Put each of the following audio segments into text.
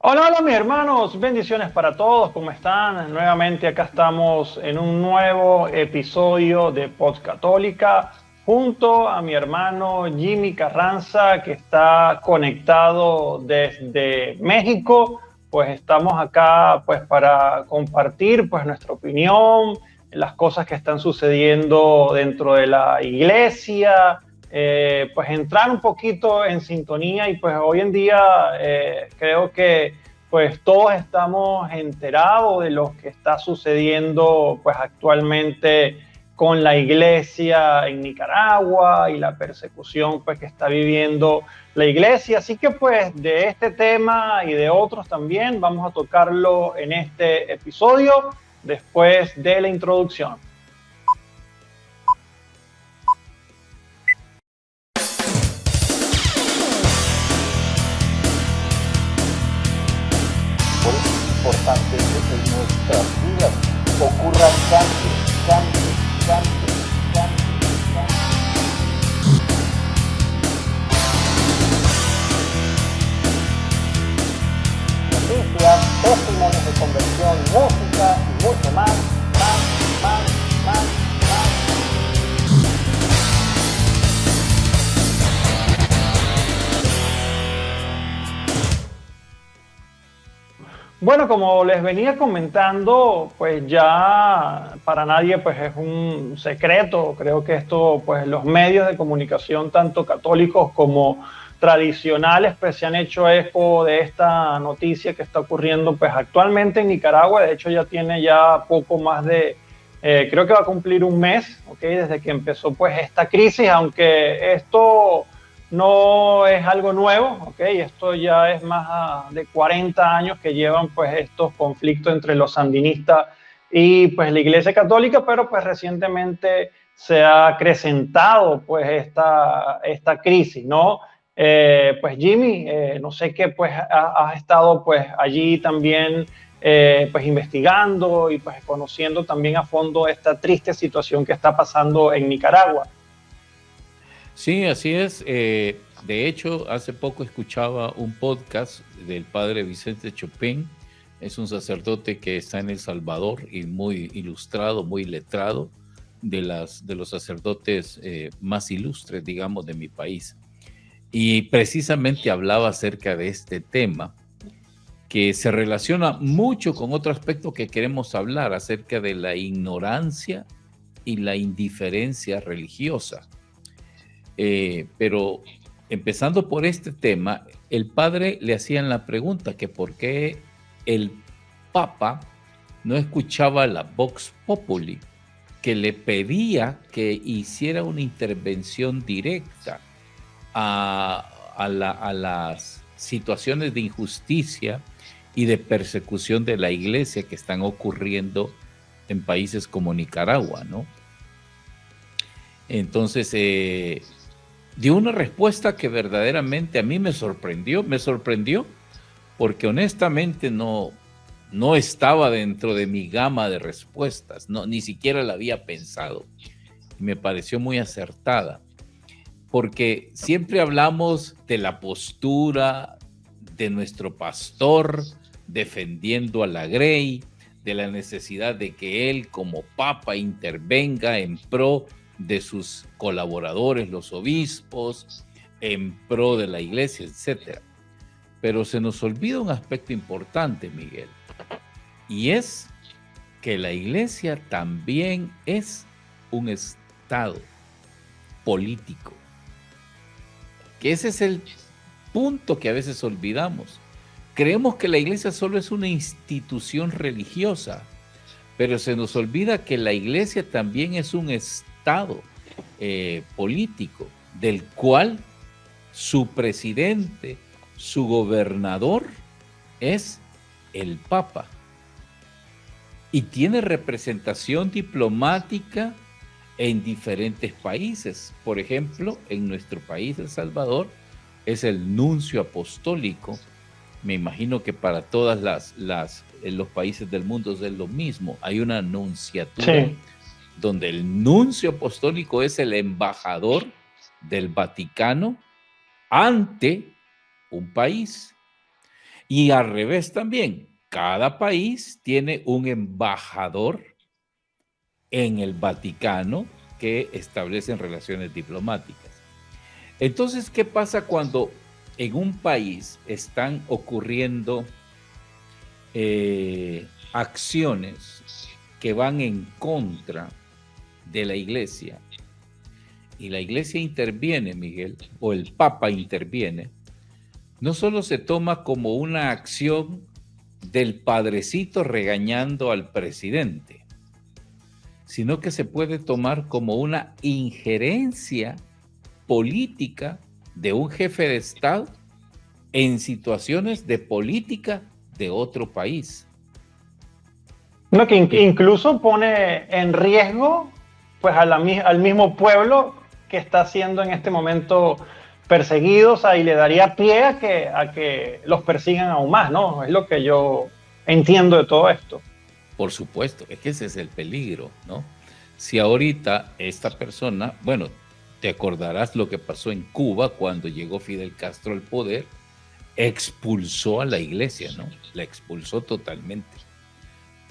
Hola, hola, mis hermanos, bendiciones para todos, ¿cómo están? Nuevamente acá estamos en un nuevo episodio de Pod Católica junto a mi hermano Jimmy Carranza, que está conectado desde México. Pues estamos acá pues para compartir pues nuestra opinión, las cosas que están sucediendo dentro de la iglesia, pues entrar un poquito en sintonía y pues hoy en día creo que pues todos estamos enterados de lo que está sucediendo pues actualmente con la iglesia en Nicaragua y la persecución pues que está viviendo la iglesia. Así que pues de este tema y de otros también vamos a tocarlo en este episodio después de la introducción. Por eso es importante que en nuestras vidas ocurran cambios, cambios, cambios, cambios, cambios. Noticias, testimonios de conversión, música y mucho más, más, más, más. Bueno, como les venía comentando, pues ya para nadie pues es un secreto. Creo que esto, pues los medios de comunicación, tanto católicos como tradicionales, pues se han hecho eco de esta noticia que está ocurriendo pues actualmente en Nicaragua. De hecho, ya tiene ya poco más de, creo que va a cumplir un mes, ¿ok? Desde que empezó pues esta crisis, aunque esto no es algo nuevo, ¿ok? Esto ya es más de 40 años que llevan pues estos conflictos entre los sandinistas y pues la Iglesia Católica, pero pues recientemente se ha acrecentado pues esta crisis, ¿no? Pues Jimmy, no sé qué pues has estado pues allí también pues investigando y pues conociendo también a fondo esta triste situación que está pasando en Nicaragua. Sí, así es. De hecho, hace poco escuchaba un podcast del padre Vicente Chopin. Es un sacerdote que está en El Salvador y muy ilustrado, muy letrado, de los sacerdotes más ilustres, digamos, de mi país. Y precisamente hablaba acerca de este tema, que se relaciona mucho con otro aspecto que queremos hablar, acerca de la ignorancia y la indiferencia religiosa. Pero empezando por este tema, el padre le hacían la pregunta que por qué el Papa no escuchaba la Vox Populi, que le pedía que hiciera una intervención directa a las situaciones de injusticia y de persecución de la iglesia que están ocurriendo en países como Nicaragua, ¿no? Entonces, dio una respuesta que verdaderamente a mí me sorprendió porque honestamente no estaba dentro de mi gama de respuestas, no, ni siquiera la había pensado. Y me pareció muy acertada, porque siempre hablamos de la postura de nuestro pastor defendiendo a la Grey, de la necesidad de que él como papa intervenga en pro de sus colaboradores, los obispos, en pro de la iglesia, etc. Pero se nos olvida un aspecto importante, Miguel, y es que la iglesia también es un estado político, que ese es el punto que a veces olvidamos. Creemos que la iglesia solo es una institución religiosa, pero se nos olvida que la iglesia también es un estado político, del cual su presidente, su gobernador es el Papa. Y tiene representación diplomática en diferentes países. Por ejemplo, en nuestro país, El Salvador, es el nuncio apostólico. Me imagino que para todas los países del mundo es lo mismo. Hay una nunciatura, sí, donde el nuncio apostólico es el embajador del Vaticano ante un país. Y al revés también, cada país tiene un embajador en el Vaticano que establecen relaciones diplomáticas. Entonces, ¿qué pasa cuando en un país están ocurriendo acciones que van en contra de la iglesia? Y la iglesia interviene, Miguel, o el Papa interviene. No solo se toma como una acción del padrecito regañando al presidente, sino que se puede tomar como una injerencia política de un jefe de Estado en situaciones de política de otro país. No, que incluso pone en riesgo pues al mismo pueblo que está siendo en este momento perseguido, o sea, y le daría pie a que los persigan aún más, ¿no? Es lo que yo entiendo de todo esto. Por supuesto, es que ese es el peligro, ¿no? Si ahorita esta persona, bueno, te acordarás lo que pasó en Cuba cuando llegó Fidel Castro al poder, expulsó a la iglesia, ¿no? La expulsó totalmente.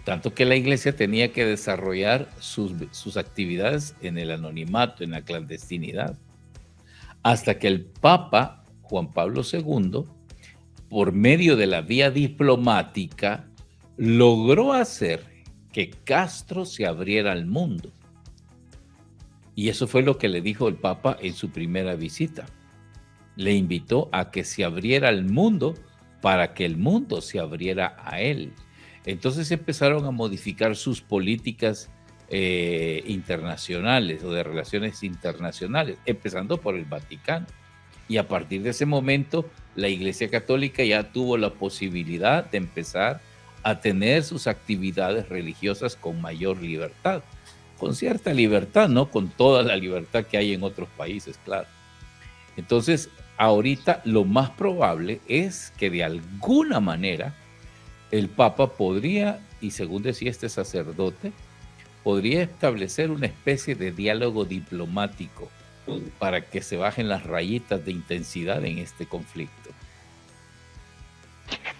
Tanto que la iglesia tenía que desarrollar sus actividades en el anonimato, en la clandestinidad. Hasta que el Papa Juan Pablo II, por medio de la vía diplomática, logró hacer que Castro se abriera al mundo. Y eso fue lo que le dijo el Papa en su primera visita. Le invitó a que se abriera al mundo para que el mundo se abriera a él. Entonces empezaron a modificar sus políticas internacionales o de relaciones internacionales, empezando por el Vaticano. Y a partir de ese momento, la Iglesia Católica ya tuvo la posibilidad de empezar a tener sus actividades religiosas con mayor libertad, con cierta libertad, no con toda la libertad que hay en otros países, claro. Entonces, ahorita lo más probable es que de alguna manera el Papa podría, y según decía este sacerdote, podría establecer una especie de diálogo diplomático para que se bajen las rayitas de intensidad en este conflicto.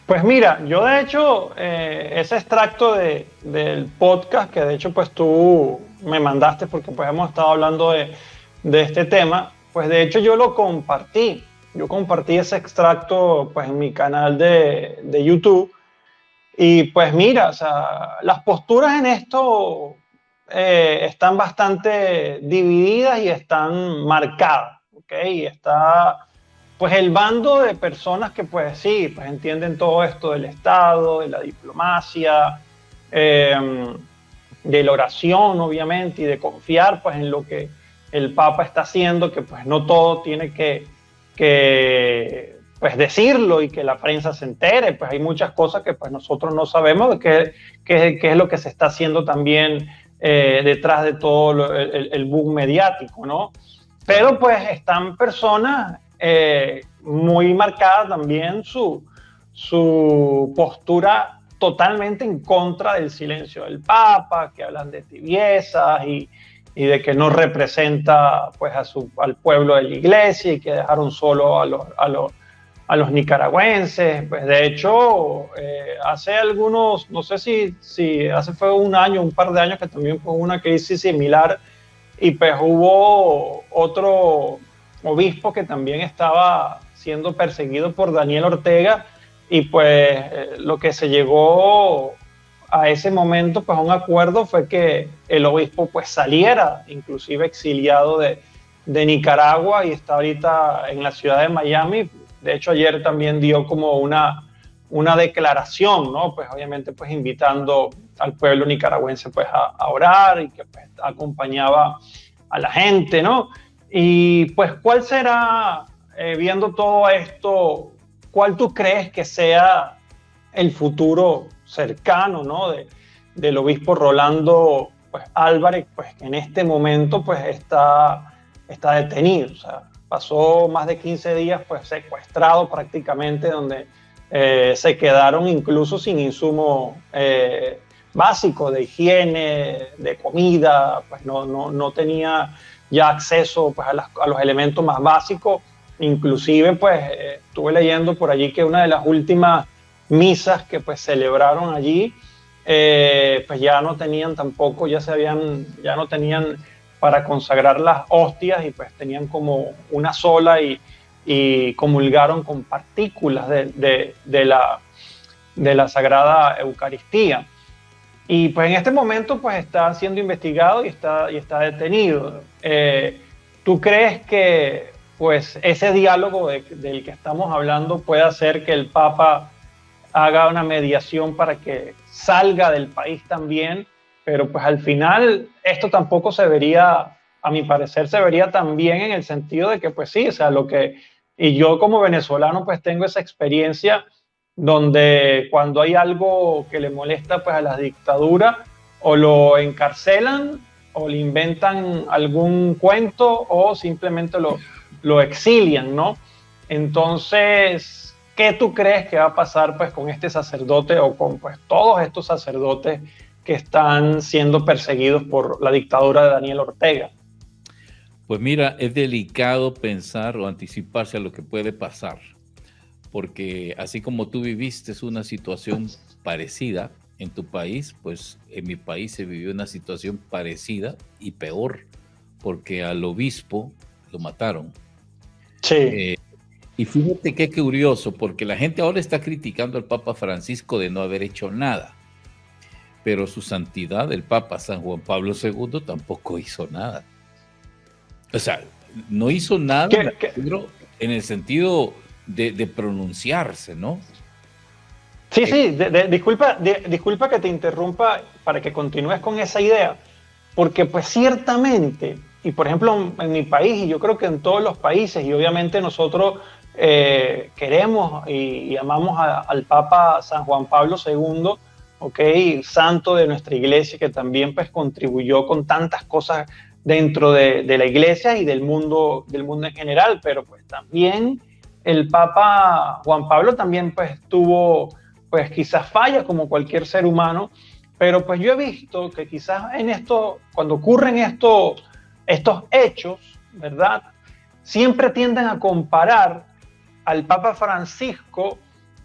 Pues mira, yo de hecho, ese extracto del podcast, que de hecho pues tú me mandaste porque pues hemos estado hablando de este tema, pues de hecho yo lo compartí. Yo compartí ese extracto pues en mi canal de YouTube. Y pues mira, o sea, las posturas en esto están bastante divididas y están marcadas, ¿ok? Y está pues el bando de personas que pues sí, pues entienden todo esto del Estado, de la diplomacia, de la oración obviamente y de confiar pues en lo que el Papa está haciendo, que pues no todo tiene que pues decirlo y que la prensa se entere, pues hay muchas cosas que pues nosotros no sabemos de qué es lo que se está haciendo también detrás de todo el boom mediático, ¿no? Pero pues están personas muy marcadas también su postura totalmente en contra del silencio del Papa, que hablan de tibiezas y de que no representa pues al pueblo de la iglesia y que dejaron solo a los nicaragüenses. Pues de hecho, hace algunos, no sé si hace fue un año, un par de años, que también fue una crisis similar y pues hubo otro obispo que también estaba siendo perseguido por Daniel Ortega y pues lo que se llegó a ese momento pues a un acuerdo fue que el obispo pues saliera, inclusive exiliado de Nicaragua, y está ahorita en la ciudad de Miami. De hecho, ayer también dio como una declaración, ¿no? Pues obviamente pues invitando al pueblo nicaragüense pues a orar y que pues acompañaba a la gente, ¿no? Y pues, ¿cuál será, viendo todo esto, cuál tú crees que sea el futuro cercano, ¿no? del obispo Rolando pues, Álvarez, pues que en este momento pues está detenido? O sea, pasó más de 15 días pues secuestrado prácticamente, donde se quedaron incluso sin insumo básico de higiene, de comida, pues no tenía ya acceso pues, a los elementos más básicos. Inclusive pues estuve leyendo por allí que una de las últimas misas que pues celebraron allí, pues ya no tenían tampoco, ya no tenían para consagrar las hostias y pues tenían como una sola y comulgaron con partículas de la Sagrada Eucaristía. Y pues en este momento pues está siendo investigado y está detenido. ¿Tú crees que pues ese diálogo del que estamos hablando puede hacer que el Papa haga una mediación para que salga del país también? Pero pues al final esto tampoco se vería, a mi parecer, se vería también en el sentido de que pues sí, o sea, y yo como venezolano pues tengo esa experiencia donde cuando hay algo que le molesta pues a la dictadura, o lo encarcelan o le inventan algún cuento o simplemente lo exilian, ¿no? Entonces, ¿qué tú crees que va a pasar pues con este sacerdote o con pues todos estos sacerdotes que están siendo perseguidos por la dictadura de Daniel Ortega? Pues mira, es delicado pensar o anticiparse a lo que puede pasar, porque así como tú viviste una situación parecida en tu país, pues en mi país se vivió una situación parecida y peor, porque al obispo lo mataron. Sí. Y fíjate qué curioso, porque la gente ahora está criticando al Papa Francisco de no haber hecho nada, pero su santidad, el Papa San Juan Pablo II, tampoco hizo nada. O sea, no hizo nada en el sentido de pronunciarse, ¿no? Sí, disculpa que te interrumpa para que continúes con esa idea, porque pues ciertamente, y por ejemplo en mi país, y yo creo que en todos los países, y obviamente nosotros queremos y amamos al Papa San Juan Pablo II, santo de nuestra iglesia, que también pues contribuyó con tantas cosas dentro de la iglesia y del mundo en general, pero pues también el Papa Juan Pablo también pues tuvo pues quizás fallas como cualquier ser humano, pero pues yo he visto que quizás cuando ocurren estos hechos, ¿verdad? Siempre tienden a comparar al Papa Francisco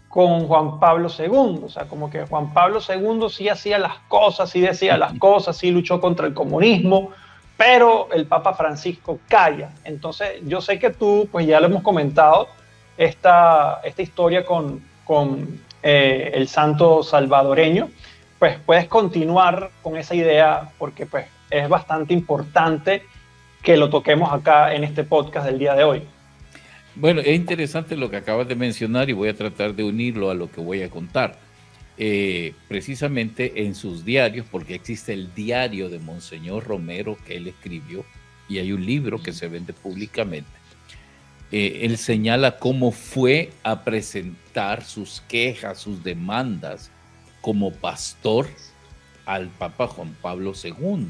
con Juan Pablo II, o sea, como que Juan Pablo II sí hacía las cosas, sí decía las cosas, sí luchó contra el comunismo, pero el Papa Francisco calla. Entonces, yo sé que tú, pues ya lo hemos comentado, esta historia con el santo salvadoreño, pues puedes continuar con esa idea porque pues es bastante importante que lo toquemos acá en este podcast del día de hoy. Bueno, es interesante lo que acabas de mencionar y voy a tratar de unirlo a lo que voy a contar. Precisamente en sus diarios, porque existe el diario de Monseñor Romero que él escribió y hay un libro que se vende públicamente. Él señala cómo fue a presentar sus quejas, sus demandas como pastor al Papa Juan Pablo II.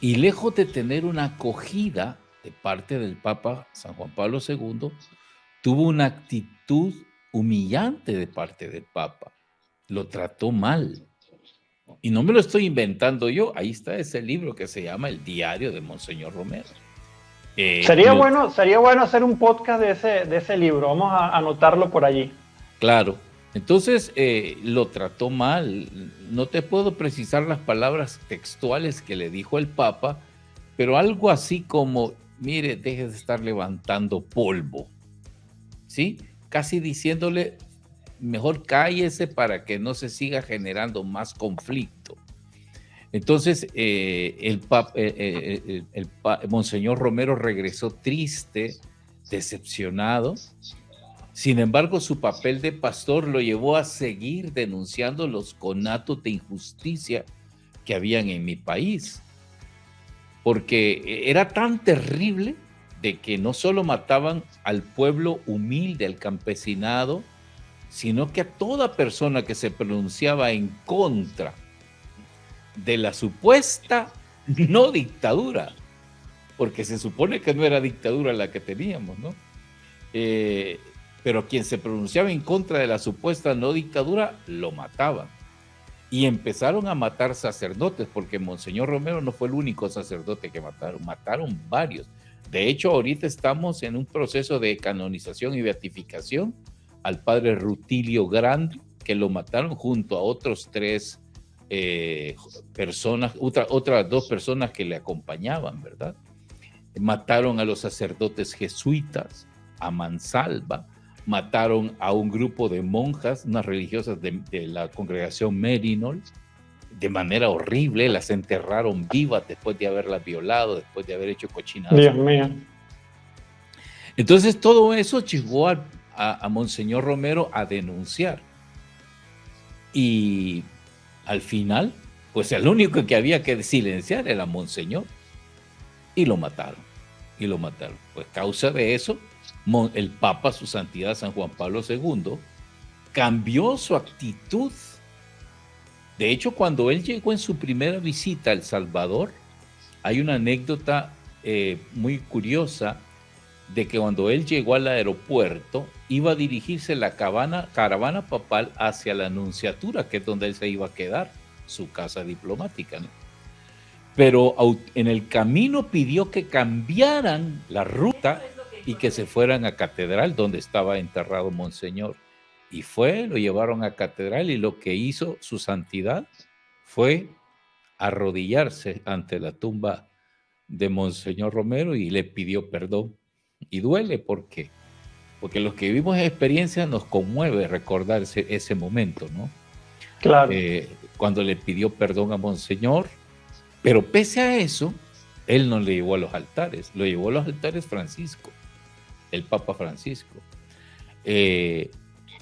Y lejos de tener una acogida de parte del Papa San Juan Pablo II, tuvo una actitud humillante de parte del Papa. Lo trató mal. Y no me lo estoy inventando yo. Ahí está ese libro que se llama El Diario de Monseñor Romero. Sería bueno hacer un podcast de ese libro. Vamos a anotarlo por allí. Claro. Entonces, lo trató mal. No te puedo precisar las palabras textuales que le dijo el Papa, pero algo así como, mire, deje de estar levantando polvo. ¿Sí? Casi diciéndole, mejor cállese para que no se siga generando más conflicto. Entonces, Monseñor Romero regresó triste, decepcionado. Sin embargo, su papel de pastor lo llevó a seguir denunciando los conatos de injusticia que habían en mi país. Porque era tan terrible de que no solo mataban al pueblo humilde, al campesinado, sino que a toda persona que se pronunciaba en contra de la supuesta no dictadura, porque se supone que no era dictadura la que teníamos, ¿no? Pero quien se pronunciaba en contra de la supuesta no dictadura, lo mataban. Y empezaron a matar sacerdotes, porque Monseñor Romero no fue el único sacerdote que mataron varios. De hecho, ahorita estamos en un proceso de canonización y beatificación al padre Rutilio Grande, que lo mataron junto a otros 3 personas, otras 2 personas que le acompañaban, ¿verdad? Mataron a los sacerdotes jesuitas, a mansalva, mataron a un grupo de monjas, unas religiosas de la congregación Mérinol, de manera horrible, las enterraron vivas después de haberlas violado, después de haber hecho cochinadas. Dios mío. Entonces todo eso llevó a Monseñor Romero a denunciar. Y al final, pues el único que había que silenciar era Monseñor. Y lo mataron. Pues causa de eso, el Papa, su santidad San Juan Pablo II, cambió su actitud. De hecho, cuando él llegó en su primera visita a El Salvador, hay una anécdota muy curiosa de que cuando él llegó al aeropuerto, iba a dirigirse la caravana papal hacia la Nunciatura, que es donde él se iba a quedar, su casa diplomática, ¿no? Pero en el camino pidió que cambiaran la ruta y que se fueran a Catedral, donde estaba enterrado Monseñor. Y lo llevaron a Catedral, y lo que hizo su santidad fue arrodillarse ante la tumba de Monseñor Romero y le pidió perdón. Y duele porque los que vivimos experiencia nos conmueve recordar ese momento, ¿no? Claro. Cuando le pidió perdón a Monseñor, pero pese a eso, él no le llevó a los altares, lo llevó a los altares Francisco, el Papa Francisco.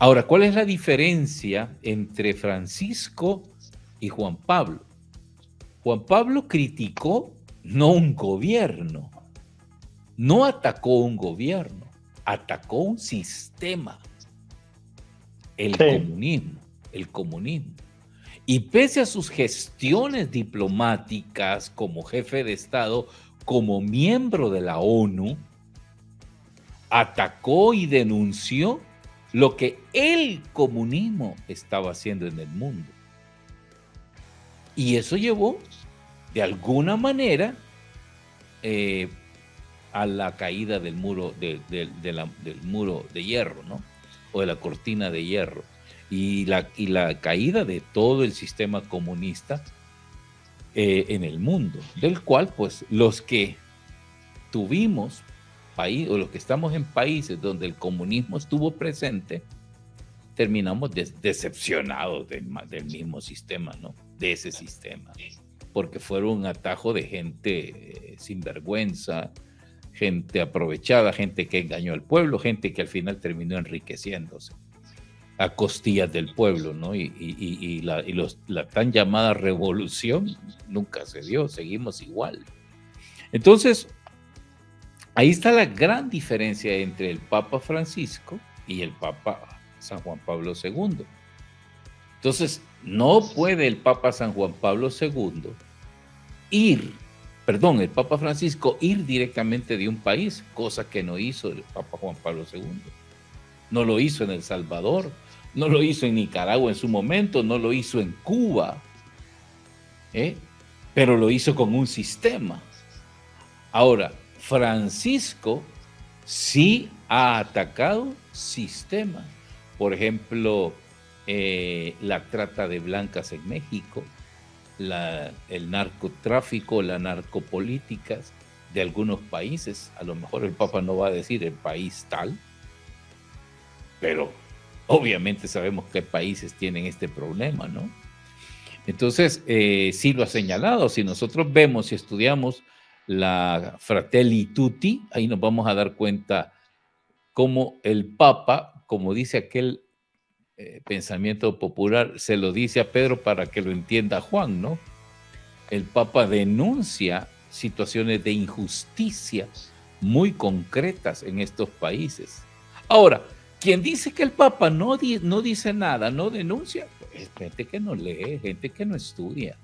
Ahora, ¿cuál es la diferencia entre Francisco y Juan Pablo? Juan Pablo criticó no un gobierno, no atacó un gobierno, atacó un sistema, el comunismo. Y pese a sus gestiones diplomáticas como jefe de Estado, como miembro de la ONU, atacó y denunció lo que el comunismo estaba haciendo en el mundo. Y eso llevó, de alguna manera, a la caída del muro, del muro de hierro, ¿no? O de la cortina de hierro. Y la caída de todo el sistema comunista en el mundo, del cual, pues, los que tuvimos país, o los que estamos en países donde el comunismo estuvo presente, terminamos decepcionados del mismo sistema, ¿no? De ese sistema, porque fueron un atajo de gente sinvergüenza, gente aprovechada, gente que engañó al pueblo, gente que al final terminó enriqueciéndose a costillas del pueblo, ¿no? Y la tan llamada revolución nunca se dio, seguimos igual. Entonces, ahí está la gran diferencia entre el Papa Francisco y el Papa San Juan Pablo II. Entonces, no puede el Papa San Juan Pablo II el Papa Francisco ir directamente de un país, cosa que no hizo el Papa Juan Pablo II. No lo hizo en El Salvador, no lo hizo en Nicaragua en su momento, no lo hizo en Cuba, pero lo hizo con un sistema. Ahora, Francisco sí ha atacado sistemas. Por ejemplo, la trata de blancas en México, el narcotráfico, las narcopolíticas de algunos países. A lo mejor el Papa no va a decir el país tal, pero obviamente sabemos qué países tienen este problema, ¿no? Entonces, sí lo ha señalado. Si nosotros vemos y estudiamos la Fratelli Tutti, ahí nos vamos a dar cuenta cómo el Papa, como dice aquel pensamiento popular, se lo dice a Pedro para que lo entienda Juan, ¿no? El Papa denuncia situaciones de injusticia muy concretas en estos países. Ahora, quien dice que el Papa no dice nada, no denuncia, es gente que no lee, gente que no estudia,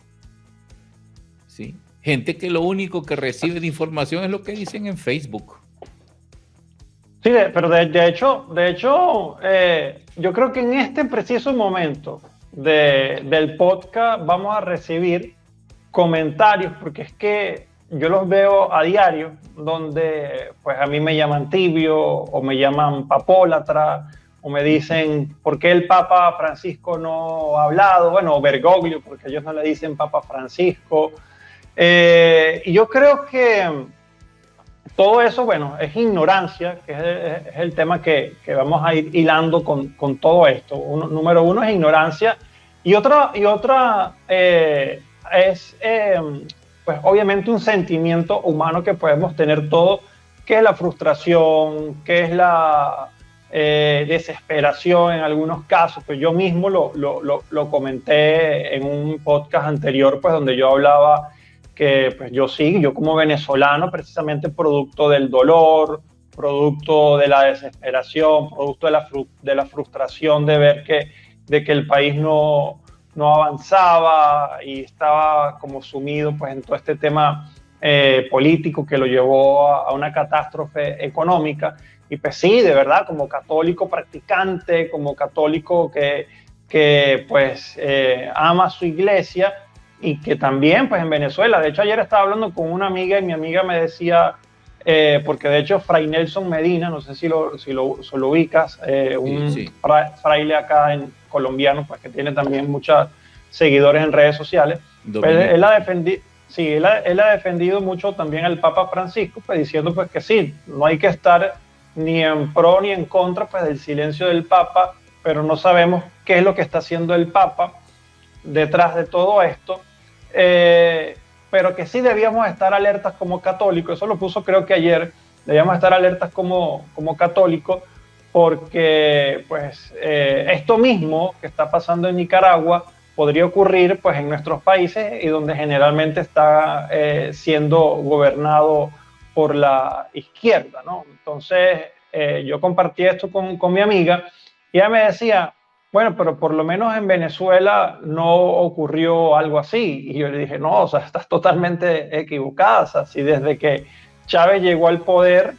¿sí? Gente que lo único que recibe de información es lo que dicen en Facebook. Sí, pero de hecho, yo creo que en este preciso momento del podcast vamos a recibir comentarios, porque es que yo los veo a diario, donde pues a mí me llaman tibio, o me llaman papólatra, o me dicen, ¿por qué el Papa Francisco no ha hablado? Bueno, Bergoglio, porque ellos no le dicen Papa Francisco. Y yo creo que todo eso, bueno, es ignorancia, que es el tema que vamos a ir hilando con todo esto. Número uno es ignorancia y otra es, pues obviamente un sentimiento humano que podemos tener todos, que es la frustración, que es la desesperación en algunos casos. Pues yo mismo lo comenté en un podcast anterior, pues donde yo hablaba que pues yo como venezolano, precisamente producto del dolor, producto de la desesperación, producto de la frustración de ver que el país no avanzaba y estaba como sumido pues en todo este tema político que lo llevó a una catástrofe económica. Y pues sí, de verdad, como católico practicante, como católico que pues ama su iglesia, y que también pues en Venezuela, de hecho ayer estaba hablando con una amiga y mi amiga me decía, porque de hecho Fray Nelson Medina, no sé si lo ubicas, sí. fraile acá en colombiano, pues que tiene también muchos seguidores en redes sociales, pues, él ha defendido mucho también al Papa Francisco, pues diciendo pues que sí, no hay que estar ni en pro ni en contra pues del silencio del Papa, pero no sabemos qué es lo que está haciendo el Papa detrás de todo esto, pero que sí debíamos estar alertas como católicos. Eso lo puso creo que ayer, debíamos estar alertas como católicos, porque pues esto mismo que está pasando en Nicaragua podría ocurrir pues en nuestros países y donde generalmente está siendo gobernado por la izquierda, ¿no? Entonces yo compartí esto con mi amiga y ella me decía, bueno, pero por lo menos en Venezuela no ocurrió algo así. Y yo le dije, no, o sea, estás totalmente equivocada. O sea, si desde que Chávez llegó al poder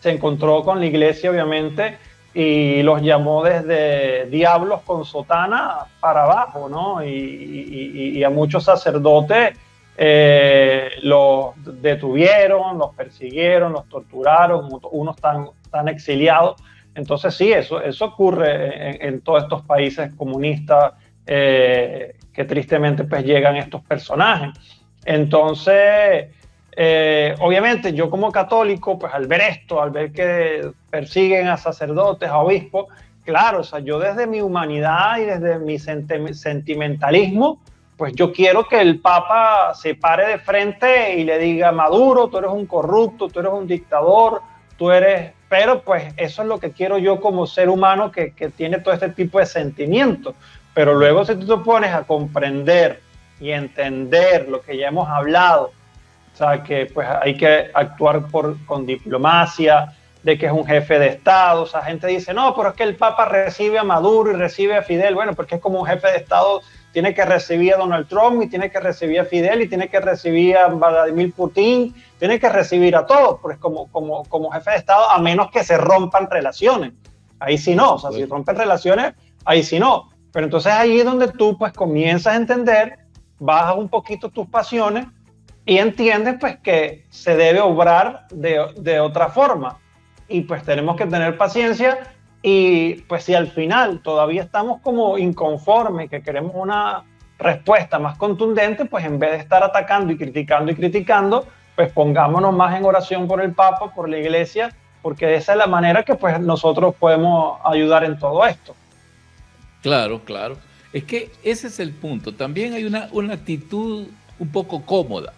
se encontró con la iglesia, obviamente, y los llamó desde diablos con sotana para abajo, ¿no? Y a muchos sacerdotes los detuvieron, los persiguieron, los torturaron, unos están exiliados. Entonces sí, eso ocurre en todos estos países comunistas que tristemente pues llegan estos personajes. Entonces, obviamente yo como católico, pues al ver esto, al ver que persiguen a sacerdotes, a obispos, claro, o sea, yo desde mi humanidad y desde mi sentimentalismo, pues yo quiero que el Papa se pare de frente y le diga, Maduro, tú eres un corrupto, tú eres un dictador, pero pues eso es lo que quiero yo como ser humano que tiene todo este tipo de sentimientos. Pero luego si tú te pones a comprender y entender lo que ya hemos hablado, o sea, que pues hay que actuar con diplomacia, de que es un jefe de Estado. O sea, gente dice, no, pero es que el Papa recibe a Maduro y recibe a Fidel. Bueno, porque es como un jefe de Estado, tiene que recibir a Donald Trump y tiene que recibir a Fidel y tiene que recibir a Vladimir Putin, tiene que recibir a todos, pues como jefe de Estado, a menos que se rompan relaciones. Ahí sí no, o sea, si rompen relaciones, ahí sí no. Pero entonces ahí es donde tú pues comienzas a entender, bajas un poquito tus pasiones y entiendes pues que se debe obrar de otra forma. Y pues tenemos que tener paciencia. Y pues si al final todavía estamos como inconformes, que queremos una respuesta más contundente, pues en vez de estar atacando y criticando, pues pongámonos más en oración por el Papa, por la Iglesia, porque esa es la manera que pues nosotros podemos ayudar en todo esto. Claro, claro. Es que ese es el punto. También hay una actitud un poco cómoda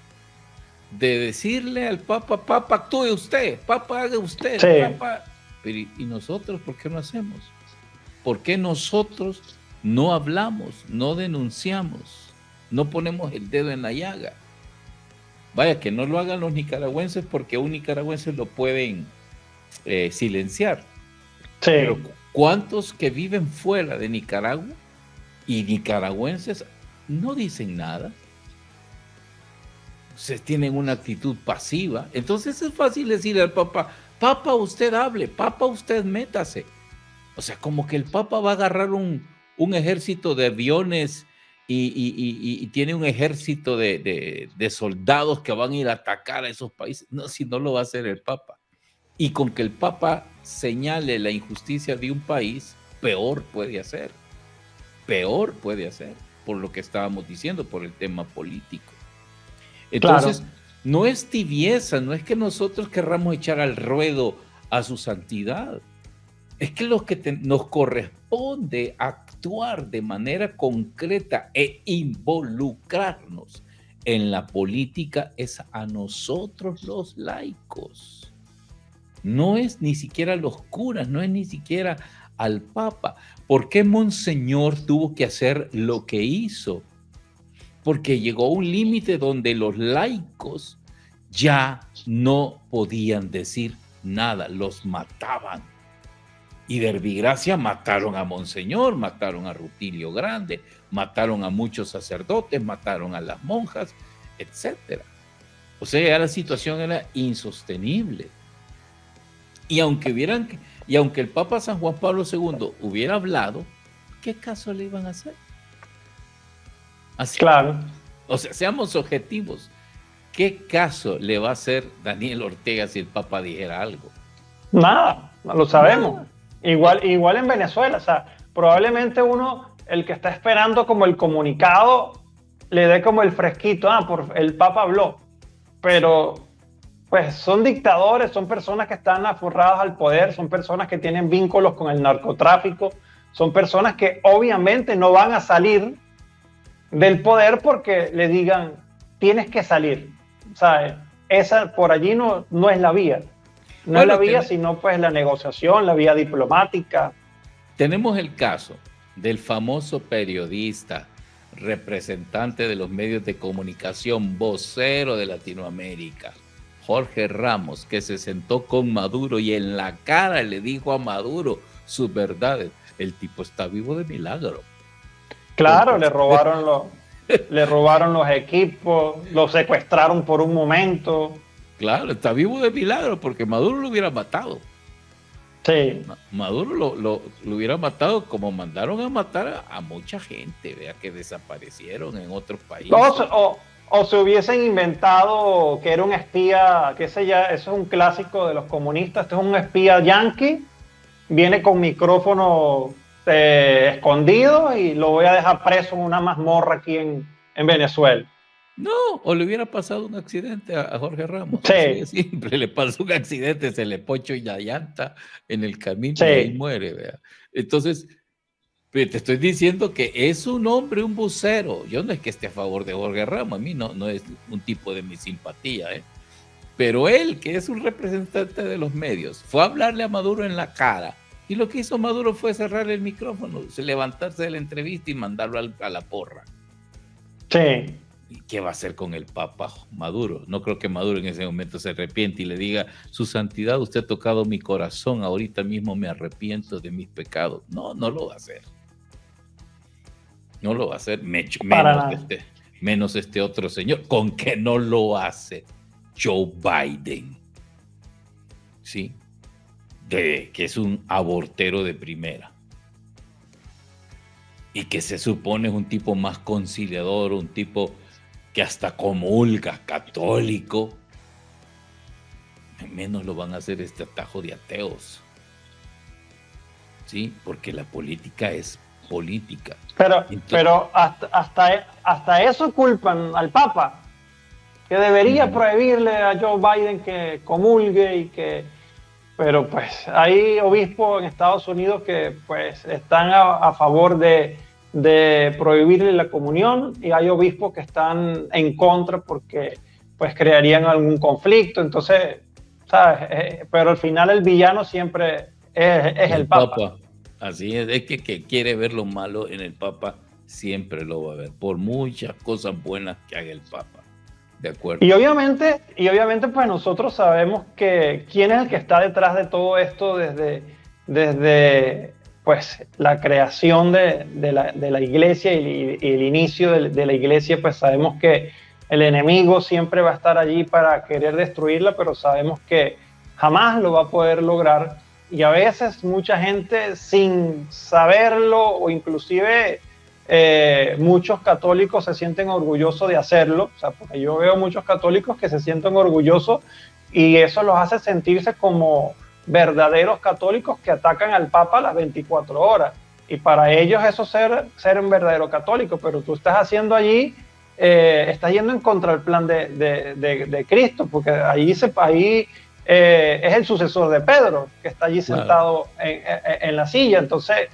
de decirle al Papa, Papa, actúe usted, Papa, haga usted, sí. Papa. Pero ¿y nosotros por qué no hacemos? ¿Por qué nosotros no hablamos, no denunciamos, no ponemos el dedo en la llaga? Vaya, que no lo hagan los nicaragüenses porque un nicaragüense lo pueden silenciar. Sí. Pero ¿cuántos que viven fuera de Nicaragua y nicaragüenses no dicen nada? Se tienen una actitud pasiva. Entonces es fácil decirle al Papa, Papa, usted hable, Papa, usted métase. O sea, como que el Papa va a agarrar un ejército de aviones y tiene un ejército de soldados que van a ir a atacar a esos países. No, si no lo va a hacer el Papa. Y con que el Papa señale la injusticia de un país, peor puede hacer, por lo que estábamos diciendo, por el tema político. Entonces, claro, no es tibieza, no es que nosotros querramos echar al ruedo a su santidad, es que lo que nos corresponde actuar de manera concreta e involucrarnos en la política es a nosotros los laicos. No es ni siquiera a los curas, no es ni siquiera al Papa. ¿Por qué Monseñor tuvo que hacer lo que hizo? Porque llegó un límite donde los laicos ya no podían decir nada, los mataban. Y de Verbigracia mataron a Monseñor, mataron a Rutilio Grande, mataron a muchos sacerdotes, mataron a las monjas, etc. O sea, ya la situación era insostenible. Y aunque el Papa San Juan Pablo II hubiera hablado, ¿qué caso le iban a hacer? Así, claro. O sea, seamos objetivos. ¿Qué caso le va a hacer Daniel Ortega si el Papa dijera algo? Nada, no lo sabemos. Nada. Igual en Venezuela, o sea, probablemente el que está esperando como el comunicado, le dé como el fresquito, el Papa habló, pero pues son dictadores, son personas que están aferradas al poder, son personas que tienen vínculos con el narcotráfico, son personas que obviamente no van a salir del poder porque le digan, tienes que salir, ¿sabes? Esa por allí no es la vía. No es la vía, sino pues la negociación, la vía diplomática. Tenemos el caso del famoso periodista, representante de los medios de comunicación, vocero de Latinoamérica, Jorge Ramos, que se sentó con Maduro y en la cara le dijo a Maduro sus verdades. El tipo está vivo de milagro. Claro, le robaron los equipos, lo secuestraron por un momento. Claro, está vivo de milagro porque Maduro lo hubiera matado. Sí. Maduro lo hubiera matado como mandaron a matar a mucha gente, vea, que desaparecieron en otros países. O se hubiesen inventado que era un espía, que eso es un clásico de los comunistas, este es un espía yanqui, viene con micrófono escondido y lo voy a dejar preso en una mazmorra aquí en Venezuela. No, o le hubiera pasado un accidente a Jorge Ramos. Sí. Siempre le pasó un accidente, se le pochó la llanta en el camino y ahí muere, vea. Entonces, te estoy diciendo que es un hombre, un vocero. Yo no es que esté a favor de Jorge Ramos, a mí no es un tipo de mi simpatía, pero él, que es un representante de los medios, fue a hablarle a Maduro en la cara y lo que hizo Maduro fue cerrar el micrófono, levantarse de la entrevista y mandarlo a la porra. Sí. ¿Qué va a hacer con el Papa Maduro? No creo que Maduro en ese momento se arrepiente y le diga, su santidad, usted ha tocado mi corazón, ahorita mismo me arrepiento de mis pecados. No lo va a hacer. No lo va a hacer, menos este otro señor, con que no lo hace Joe Biden, ¿sí? Que es un abortero de primera. Y que se supone es un tipo más conciliador, un tipo que hasta comulga, católico, menos lo van a hacer este atajo de ateos, ¿sí? Porque la política es política. Pero hasta eso culpan al Papa, que debería prohibirle a Joe Biden que comulgue pero pues hay obispos en Estados Unidos que pues están a favor de prohibirle la comunión y hay obispos que están en contra porque pues crearían algún conflicto, entonces, ¿sabes? Pero al final el villano siempre es el Papa. Así es que quiere ver lo malo en el Papa, siempre lo va a ver, por muchas cosas buenas que haga el Papa. De acuerdo. Y obviamente pues nosotros sabemos que quién es el que está detrás de todo esto desde pues la creación de la iglesia y el inicio de la iglesia, pues sabemos que el enemigo siempre va a estar allí para querer destruirla, pero sabemos que jamás lo va a poder lograr. Y a veces mucha gente sin saberlo o inclusive muchos católicos se sienten orgullosos de hacerlo, o sea, porque yo veo muchos católicos que se sienten orgullosos y eso los hace sentirse como verdaderos católicos que atacan al Papa a las 24 horas. Y para ellos eso es ser un verdadero católico, pero tú estás haciendo allí, estás yendo en contra del plan de Cristo, porque ahí es el sucesor de Pedro, que está allí sentado en la silla. Entonces,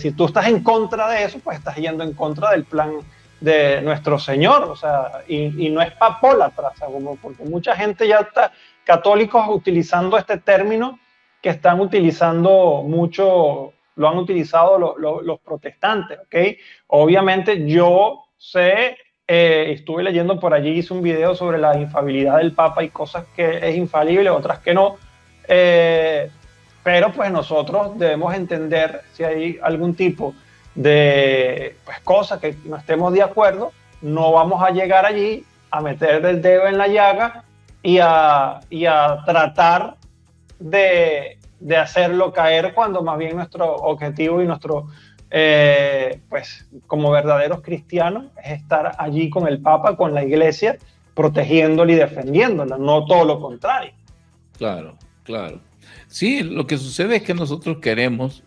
si tú estás en contra de eso, pues estás yendo en contra del plan de nuestro Señor, o sea, y no es papólatra, o sea, porque mucha gente ya está, católicos utilizando este término, que están utilizando mucho, lo han utilizado los protestantes, ¿ok? Obviamente yo sé, estuve leyendo por allí, hice un video sobre la infalibilidad del Papa y cosas que es infalible, otras que no, pero pues nosotros debemos entender si hay algún tipo de pues, cosas que no estemos de acuerdo, no vamos a llegar allí a meter el dedo en la llaga y a tratar de hacerlo caer, cuando más bien nuestro objetivo y nuestro, pues como verdaderos cristianos, es estar allí con el Papa, con la Iglesia, protegiéndola y defendiéndola, no todo lo contrario. Claro, claro. Sí, lo que sucede es que nosotros queremos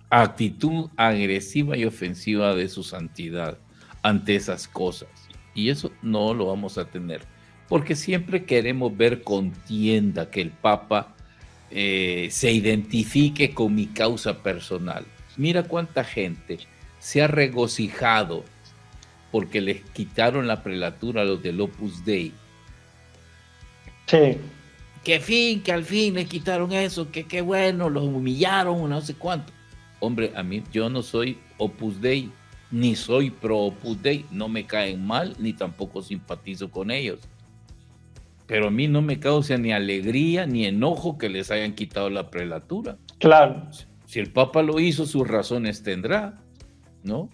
actitud agresiva y ofensiva de su santidad ante esas cosas, y eso no lo vamos a tener, porque siempre queremos ver contienda, que el Papa se identifique con mi causa personal. Mira cuánta gente se ha regocijado porque les quitaron la prelatura a los del Opus Dei. Sí. Que al fin les quitaron eso, que qué bueno, los humillaron, no sé cuánto. Hombre, a mí, yo no soy Opus Dei, ni soy pro Opus Dei, no me caen mal, ni tampoco simpatizo con ellos. Pero a mí no me causa ni alegría ni enojo que les hayan quitado la prelatura. Claro. Si el Papa lo hizo, sus razones tendrá, ¿no?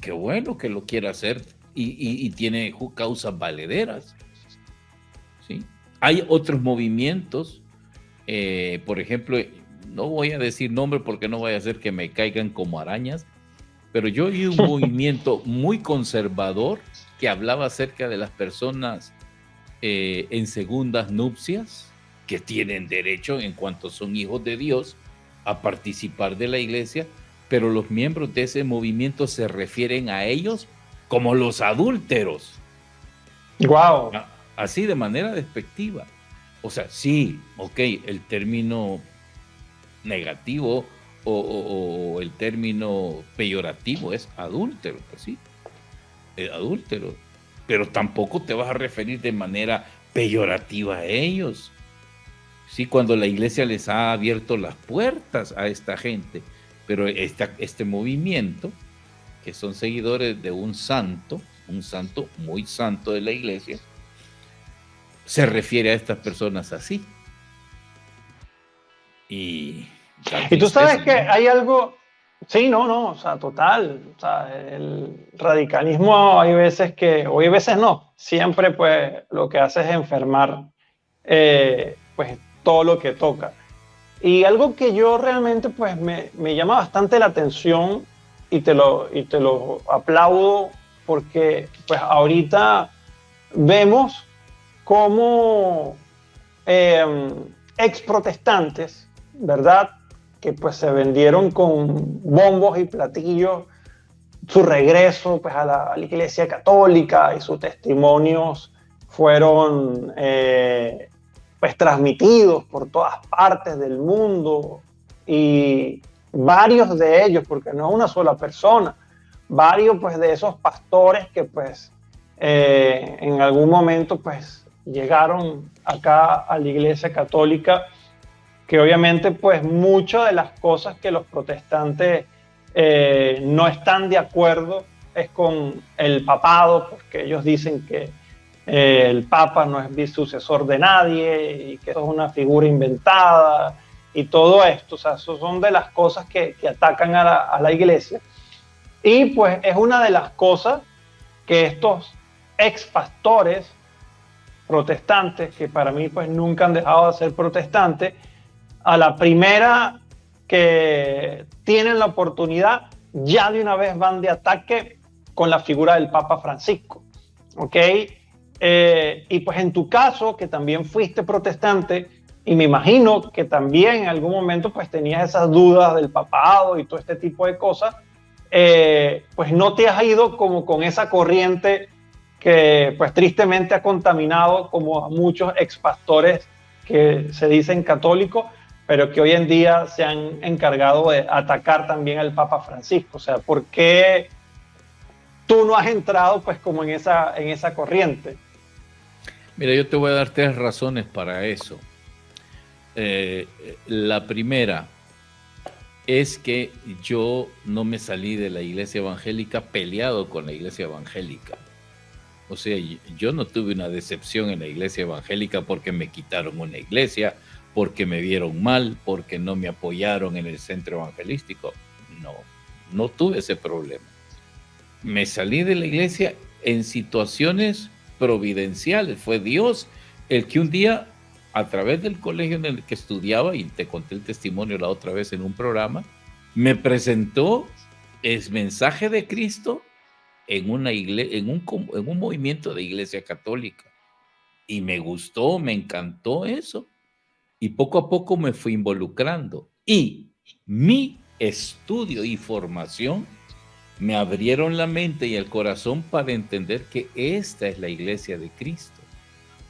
Qué bueno que lo quiera hacer y tiene causas valederas, ¿sí? Hay otros movimientos, por ejemplo, no voy a decir nombre porque no vaya a ser que me caigan como arañas, pero yo oí un movimiento muy conservador que hablaba acerca de las personas en segundas nupcias, que tienen derecho, en cuanto son hijos de Dios, a participar de la iglesia, pero los miembros de ese movimiento se refieren a ellos como los adúlteros. Wow. Así de manera despectiva. O sea, sí, ok, el término negativo o el término peyorativo es adúltero, pues sí, adúltero, pero tampoco te vas a referir de manera peyorativa a ellos. Sí, cuando la iglesia les ha abierto las puertas a esta gente, pero este movimiento, que son seguidores de un santo muy santo de la iglesia, se refiere a estas personas así. Y tú sabes que hay algo, sí, no, o sea, total, o sea, el radicalismo hay veces o hay veces no, siempre pues lo que hace es enfermar pues todo lo que toca. Y algo que yo realmente pues me llama bastante la atención y te lo aplaudo, porque pues ahorita vemos cómo ex protestantes, ¿verdad?, que pues se vendieron con bombos y platillos su regreso pues a la Iglesia Católica, y sus testimonios fueron pues transmitidos por todas partes del mundo, y varios de ellos, porque no es una sola persona, varios pues de esos pastores que pues en algún momento pues llegaron acá a la Iglesia Católica, que obviamente pues muchas de las cosas que los protestantes no están de acuerdo es con el papado, porque ellos dicen que el Papa no es sucesor de nadie y que eso es una figura inventada y todo esto. O sea, eso son de las cosas que atacan a la iglesia. Y pues es una de las cosas que estos ex pastores protestantes, que para mí pues nunca han dejado de ser protestantes, a la primera que tienen la oportunidad, ya de una vez van de ataque con la figura del Papa Francisco, ¿ok? Y pues en tu caso, que también fuiste protestante, y me imagino que también en algún momento pues tenías esas dudas del papado y todo este tipo de cosas, pues no te has ido como con esa corriente que pues tristemente ha contaminado como a muchos expastores que se dicen católicos, pero que hoy en día se han encargado de atacar también al Papa Francisco. O sea, ¿por qué tú no has entrado pues como en esa corriente? Mira, yo te voy a dar 3 razones para eso. La primera es que yo no me salí de la iglesia evangélica peleado con la iglesia evangélica. O sea, yo no tuve una decepción en la iglesia evangélica porque me quitaron una iglesia, porque me vieron mal, porque no me apoyaron en el centro evangelístico. No tuve ese problema. Me salí de la iglesia en situaciones providenciales. Fue Dios el que un día, a través del colegio en el que estudiaba, y te conté el testimonio la otra vez en un programa, me presentó el mensaje de Cristo en un movimiento de iglesia católica. Y me gustó, me encantó eso. Y poco a poco me fui involucrando. Y mi estudio y formación me abrieron la mente y el corazón para entender que esta es la iglesia de Cristo.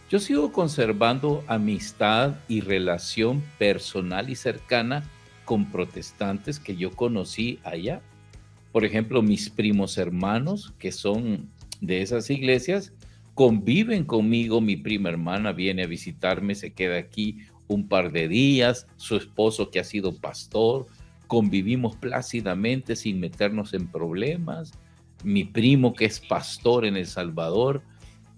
Yo sigo conservando amistad y relación personal y cercana con protestantes que yo conocí allá. Por ejemplo, mis primos hermanos que son de esas iglesias conviven conmigo. Mi prima hermana viene a visitarme, se queda aquí un par de días, su esposo que ha sido pastor, convivimos plácidamente sin meternos en problemas. Mi primo que es pastor en El Salvador,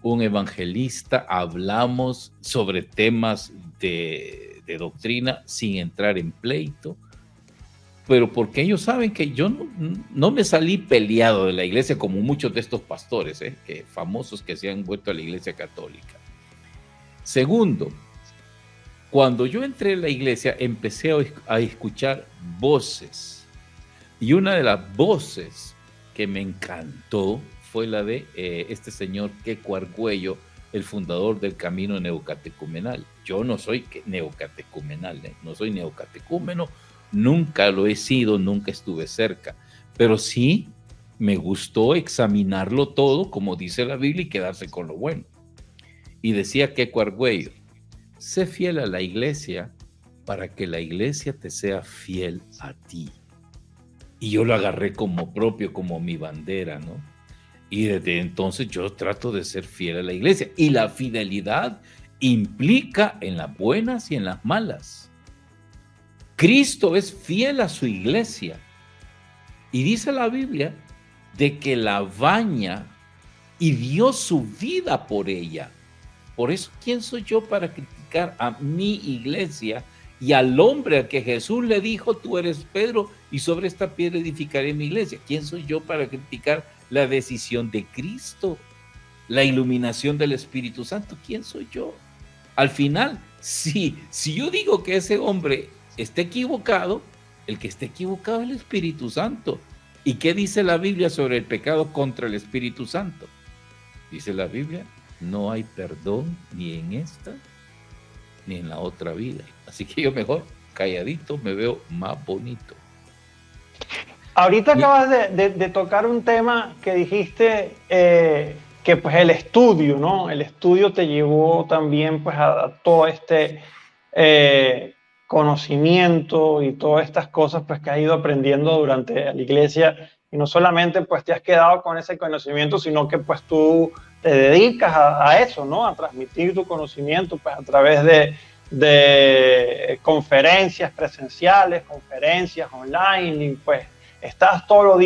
un evangelista, hablamos sobre temas de doctrina sin entrar en pleito, pero porque ellos saben que yo no me salí peleado de la iglesia como muchos de estos pastores, que famosos que se han vuelto a la iglesia católica. Segundo, cuando yo entré en la iglesia empecé a escuchar voces, y una de las voces que me encantó fue la de este señor Queco Argüello, el fundador del Camino Neocatecumenal. Yo no soy neocatecumenal, no soy neocatecúmeno, nunca lo he sido, nunca estuve cerca, pero sí me gustó examinarlo todo, como dice la Biblia, y quedarse con lo bueno. Y decía Queco Argüello: sé fiel a la iglesia para que la iglesia te sea fiel a ti. Y yo lo agarré como propio, como mi bandera, ¿no? Y desde entonces yo trato de ser fiel a la iglesia. Y la fidelidad implica en las buenas y en las malas. Cristo es fiel a su iglesia. Y dice la Biblia de que la baña y dio su vida por ella. Por eso, ¿quién soy yo para criticar a mi iglesia y al hombre al que Jesús le dijo: tú eres Pedro y sobre esta piedra edificaré mi iglesia? ¿Quién soy yo para criticar la decisión de Cristo, la iluminación del Espíritu Santo? ¿Quién soy yo? Al final, si yo digo que ese hombre está equivocado, el que está equivocado es el Espíritu Santo. ¿Y qué dice la Biblia sobre el pecado contra el Espíritu Santo? Dice la Biblia: no hay perdón ni en esta ni en la otra vida. Así que yo mejor calladito me veo más bonito. Ahorita acabas de tocar un tema que dijiste, que pues el estudio, ¿no? El estudio te llevó también pues a todo este conocimiento y todas estas cosas pues que has ido aprendiendo durante la iglesia, y no solamente pues te has quedado con ese conocimiento, sino que pues tú te dedicas a eso, ¿no? A transmitir tu conocimiento pues a través de conferencias presenciales, conferencias online, y pues estás todos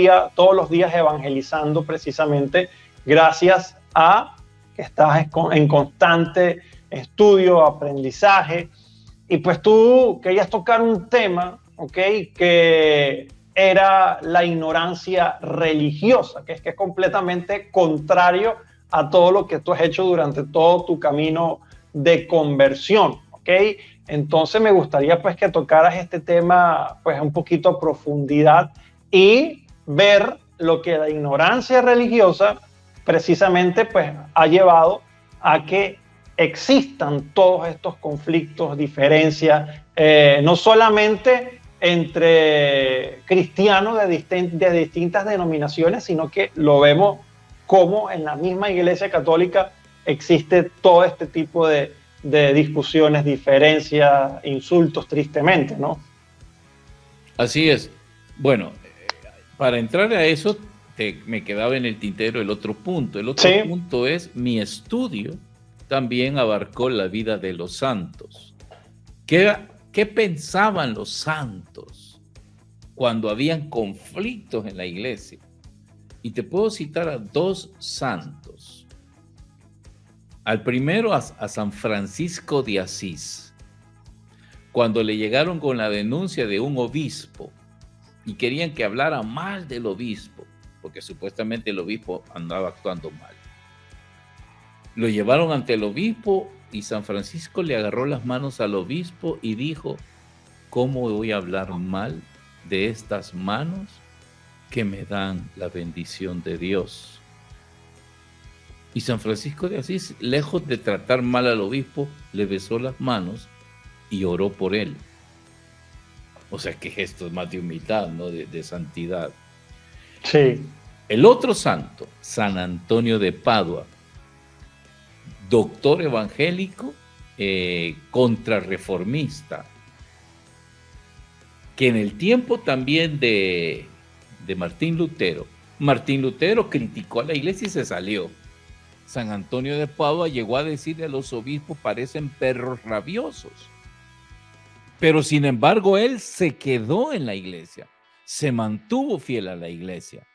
los días evangelizando precisamente gracias a que estás en constante estudio, aprendizaje. Y pues tú querías tocar un tema, ¿ok?, que era la ignorancia religiosa, que es completamente contrario a todo lo que tú has hecho durante todo tu camino de conversión, ¿ok? Entonces me gustaría pues que tocaras este tema pues un poquito a profundidad y ver lo que la ignorancia religiosa precisamente pues ha llevado a que existan todos estos conflictos, diferencias, no solamente entre cristianos de distintas denominaciones, sino que lo vemos como en la misma Iglesia Católica existe todo este tipo de discusiones, diferencias, insultos, tristemente, ¿no? Así es. Bueno, para entrar a eso, me quedaba en el tintero el otro punto. El otro punto es mi estudio también abarcó la vida de los santos. ¿Qué pensaban los santos cuando habían conflictos en la iglesia? Y te puedo citar a dos santos. Al primero, a San Francisco de Asís, cuando le llegaron con la denuncia de un obispo y querían que hablara mal del obispo, porque supuestamente el obispo andaba actuando mal. Lo llevaron ante el obispo y San Francisco le agarró las manos al obispo y dijo: ¿cómo voy a hablar mal de estas manos que me dan la bendición de Dios? Y San Francisco de Asís, lejos de tratar mal al obispo, le besó las manos y oró por él. O sea, que gesto más de humildad, ¿no? De santidad. Sí. El otro santo, San Antonio de Padua, doctor evangélico, contrarreformista, que en el tiempo también de Martín Lutero criticó a la iglesia y se salió. San Antonio de Padua llegó a decirle a los obispos: parecen perros rabiosos. Pero sin embargo, él se quedó en la iglesia, se mantuvo fiel a la iglesia.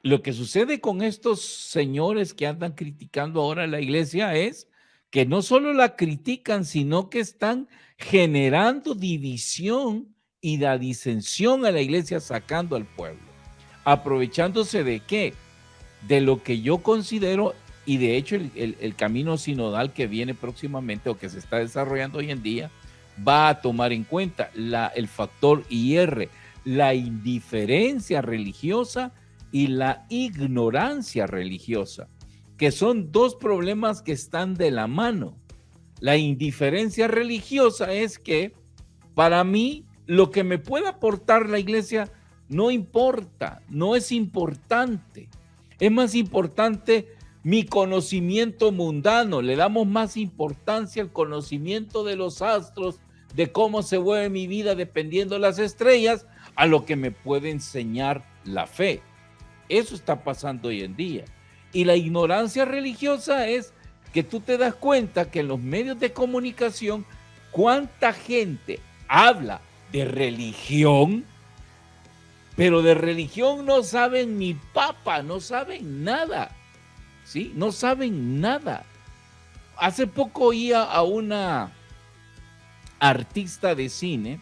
Lo que sucede con estos señores que andan criticando ahora a la iglesia es que no solo la critican, sino que están generando división y la disensión a la iglesia, sacando al pueblo. ¿Aprovechándose de qué? De lo que yo considero, y de hecho el camino sinodal que viene próximamente o que se está desarrollando hoy en día, va a tomar en cuenta el factor IR, la indiferencia religiosa y la ignorancia religiosa, que son dos problemas que están de la mano. La indiferencia religiosa es que para mí lo que me pueda aportar la iglesia no importa, no es importante. Es más importante mi conocimiento mundano. Le damos más importancia al conocimiento de los astros, de cómo se mueve mi vida dependiendo de las estrellas, a lo que me puede enseñar la fe. Eso está pasando hoy en día. Y la ignorancia religiosa es que tú te das cuenta que en los medios de comunicación, cuánta gente habla de religión, pero de religión no saben ni papa, no saben nada, ¿sí? No saben nada. Hace poco oía a una artista de cine,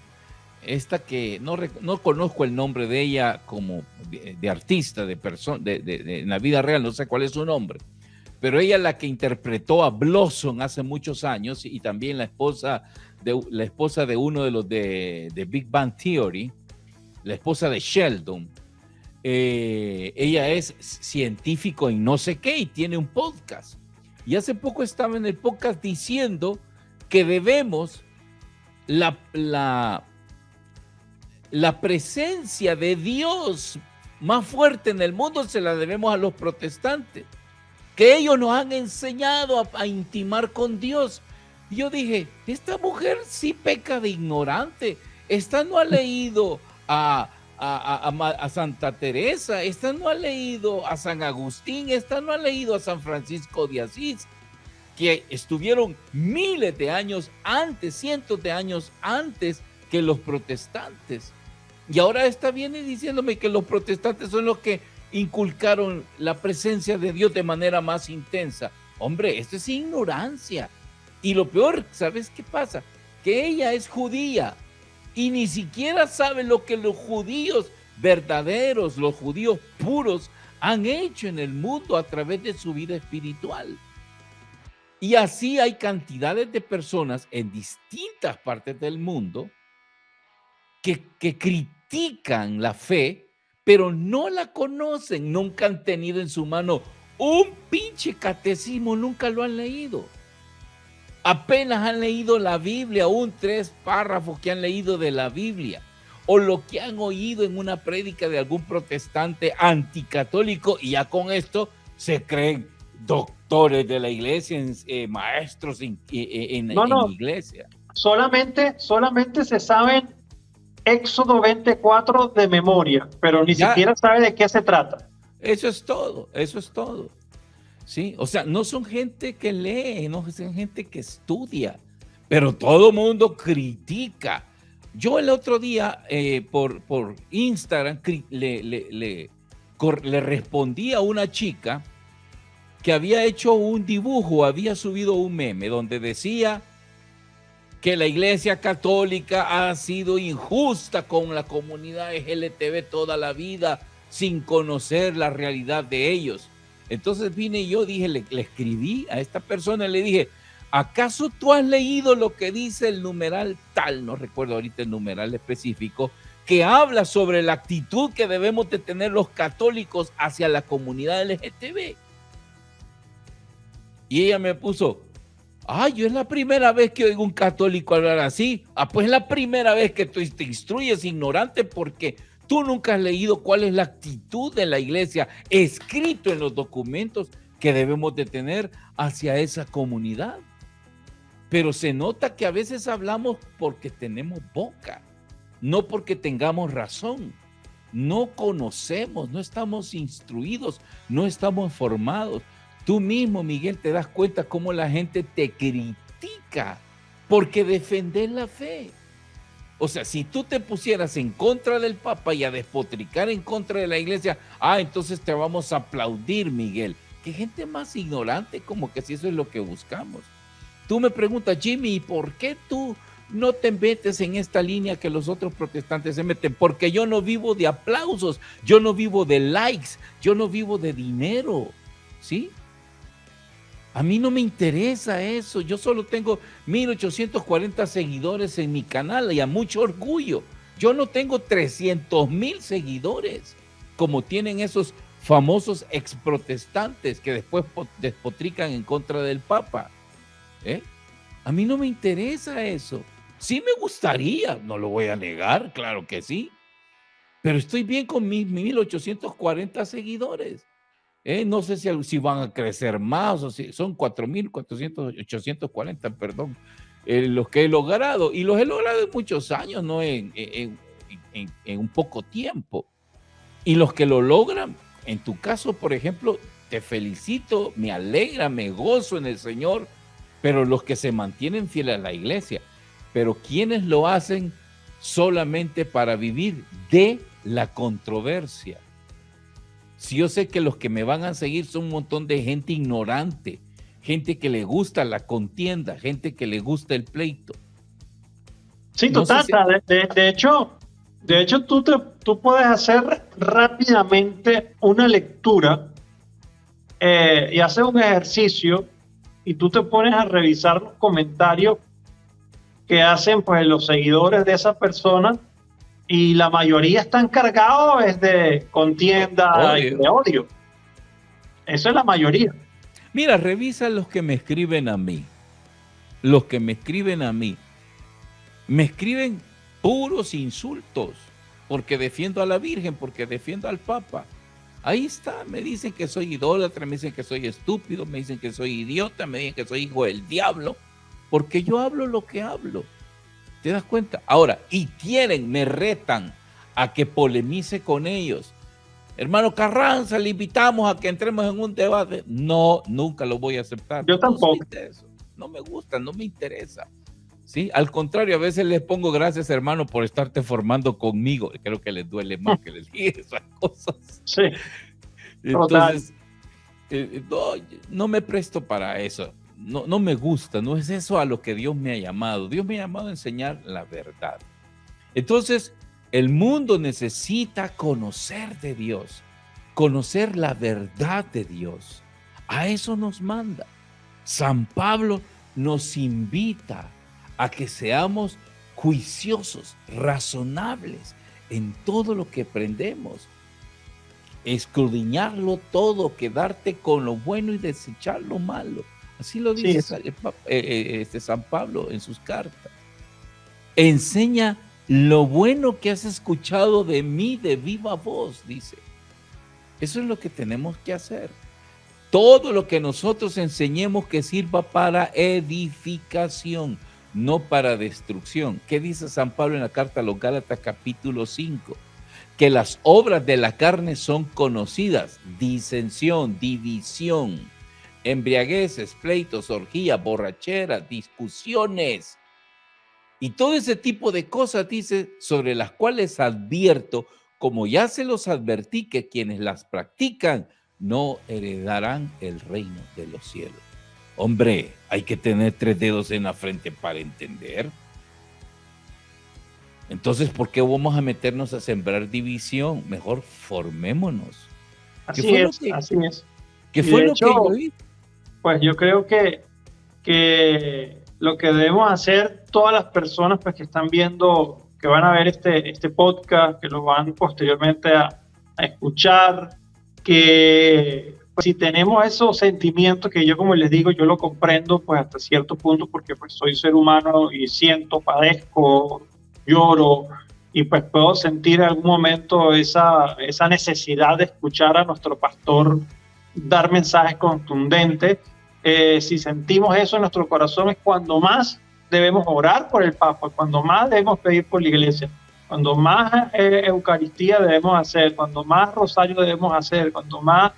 esta que no conozco el nombre de ella como de artista, de persona, en la vida real, no sé cuál es su nombre, pero ella es la que interpretó a Blossom hace muchos años y también la esposa de uno de los de Big Bang Theory, la esposa de Sheldon. Ella es científico en no sé qué y tiene un podcast. Y hace poco estaba en el podcast diciendo que debemos la presencia de Dios más fuerte en el mundo se la debemos a los protestantes, que ellos nos han enseñado a intimar con Dios. Y yo dije, esta mujer sí peca de ignorante. Esta no ha leído a Santa Teresa, esta no ha leído a San Agustín, esta no ha leído a San Francisco de Asís, que estuvieron miles de años antes, cientos de años antes que los protestantes. Y ahora esta viene diciéndome que los protestantes son los que inculcaron la presencia de Dios de manera más intensa. Hombre, esto es ignorancia. Y lo peor, ¿sabes qué pasa? Que ella es judía y ni siquiera sabe lo que los judíos verdaderos, los judíos puros, han hecho en el mundo a través de su vida espiritual. Y así hay cantidades de personas en distintas partes del mundo que critican la fe, pero no la conocen, nunca han tenido en su mano un pinche catecismo nunca lo han leído. Apenas han leído la Biblia, 3 párrafos que han leído de la Biblia, o lo que han oído en una prédica de algún protestante anticatólico, y ya con esto se creen doctores de la iglesia, maestros en iglesia. Solamente se saben Éxodo 24 de memoria, pero ni siquiera sabe de qué se trata. Eso es todo. ¿Sí? O sea, no son gente que lee, no son gente que estudia, pero todo mundo critica. Yo el otro día por Instagram le respondí a una chica que había hecho un dibujo, había subido un meme donde decía que la Iglesia Católica ha sido injusta con la comunidad LGTB toda la vida sin conocer la realidad de ellos. Entonces vine y yo dije, le escribí a esta persona y le dije, ¿acaso tú has leído lo que dice el numeral tal? No recuerdo ahorita el numeral específico, que habla sobre la actitud que debemos de tener los católicos hacia la comunidad LGTB. Y ella me puso, yo es la primera vez que oigo un católico hablar así. Pues es la primera vez que tú te instruyes, ignorante, porque tú nunca has leído cuál es la actitud de la iglesia escrito en los documentos que debemos de tener hacia esa comunidad. Pero se nota que a veces hablamos porque tenemos boca, no porque tengamos razón. No conocemos, no estamos instruidos, no estamos formados. Tú mismo, Miguel, te das cuenta cómo la gente te critica porque defender la fe. O sea, si tú te pusieras en contra del Papa y a despotricar en contra de la iglesia, entonces te vamos a aplaudir, Miguel. Qué gente más ignorante, como que si eso es lo que buscamos. Tú me preguntas, Jimmy, ¿y por qué tú no te metes en esta línea que los otros protestantes se meten? Porque yo no vivo de aplausos, yo no vivo de likes, yo no vivo de dinero, ¿sí? A mí no me interesa eso. Yo solo tengo 1,840 seguidores en mi canal y a mucho orgullo. Yo no tengo 300,000 seguidores como tienen esos famosos exprotestantes que después despotrican en contra del Papa. A mí no me interesa eso. Sí me gustaría, no lo voy a negar, claro que sí. Pero estoy bien con mis 1,840 seguidores. No sé si van a crecer más, o si son 4,840, perdón, los que he logrado. Y los he logrado en muchos años, no en un poco tiempo. Y los que lo logran, en tu caso, por ejemplo, te felicito, me alegra, me gozo en el Señor, pero los que se mantienen fieles a la iglesia, pero quienes lo hacen solamente para vivir de la controversia. Si yo sé que los que me van a seguir son un montón de gente ignorante, gente que le gusta la contienda, gente que le gusta el pleito. Sí, total. De hecho, tú puedes hacer rápidamente una lectura y hacer un ejercicio y tú te pones a revisar los comentarios que hacen pues los seguidores de esa persona. Y la mayoría están cargados de contienda y de odio. Eso es la mayoría. Mira, revisa los que me escriben a mí. Los que me escriben a mí. Me escriben puros insultos. Porque defiendo a la Virgen, porque defiendo al Papa. Ahí está, me dicen que soy idólatra, me dicen que soy estúpido, me dicen que soy idiota, me dicen que soy hijo del diablo. Porque yo hablo lo que hablo. ¿Te das cuenta? Ahora, me retan a que polemice con ellos. Hermano Carranza, le invitamos a que entremos en un debate. No, nunca lo voy a aceptar. Yo tampoco. No me gusta, no me interesa. ¿Sí? Al contrario, a veces les pongo gracias, hermano, por estarte formando conmigo. Creo que les duele más que les diga esas cosas. Sí. Entonces, no me presto para eso. No me gusta, no es eso a lo que Dios me ha llamado. Dios me ha llamado a enseñar la verdad. Entonces, el mundo necesita conocer de Dios, conocer la verdad de Dios. A eso nos manda. San Pablo nos invita a que seamos juiciosos, razonables en todo lo que aprendemos. escudriñarlo todo, quedarte con lo bueno y desechar lo malo. Así lo dice San Pablo en sus cartas. Enseña lo bueno que has escuchado de mí de viva voz, dice. Eso es lo que tenemos que hacer. Todo lo que nosotros enseñemos que sirva para edificación, no para destrucción. ¿Qué dice San Pablo en la carta a los Gálatas capítulo 5? Que las obras de la carne son conocidas: disensión, división, embriagueces, pleitos, orgías, borracheras, discusiones. Y todo ese tipo de cosas, dice, sobre las cuales advierto, como ya se los advertí, que quienes las practican no heredarán el reino de los cielos. Hombre, hay que tener 3 dedos en la frente para entender. Entonces, ¿por qué vamos a meternos a sembrar división? Mejor formémonos. Así es. ¿Qué fue lo que yo hice? Pues yo creo que lo que debemos hacer todas las personas pues, que están viendo, que van a ver este podcast, que lo van posteriormente a escuchar, que pues, si tenemos esos sentimientos que yo, como les digo, yo lo comprendo pues hasta cierto punto, porque pues soy ser humano y siento, padezco, lloro, y pues puedo sentir en algún momento esa necesidad de escuchar a nuestro pastor dar mensajes contundentes. Si sentimos eso en nuestro corazón, es cuando más debemos orar por el Papa, cuando más debemos pedir por la iglesia, cuando más Eucaristía debemos hacer, cuando más rosario debemos hacer, cuando más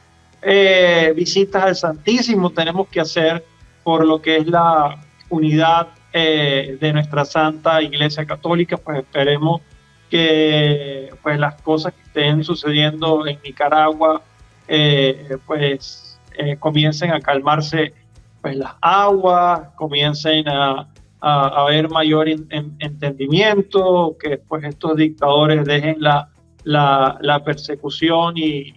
visitas al Santísimo tenemos que hacer por lo que es la unidad de nuestra Santa Iglesia Católica. Pues esperemos que pues, las cosas que estén sucediendo en Nicaragua comiencen a calmarse pues, las aguas, comiencen a haber mayor entendimiento, que pues, estos dictadores dejen la persecución y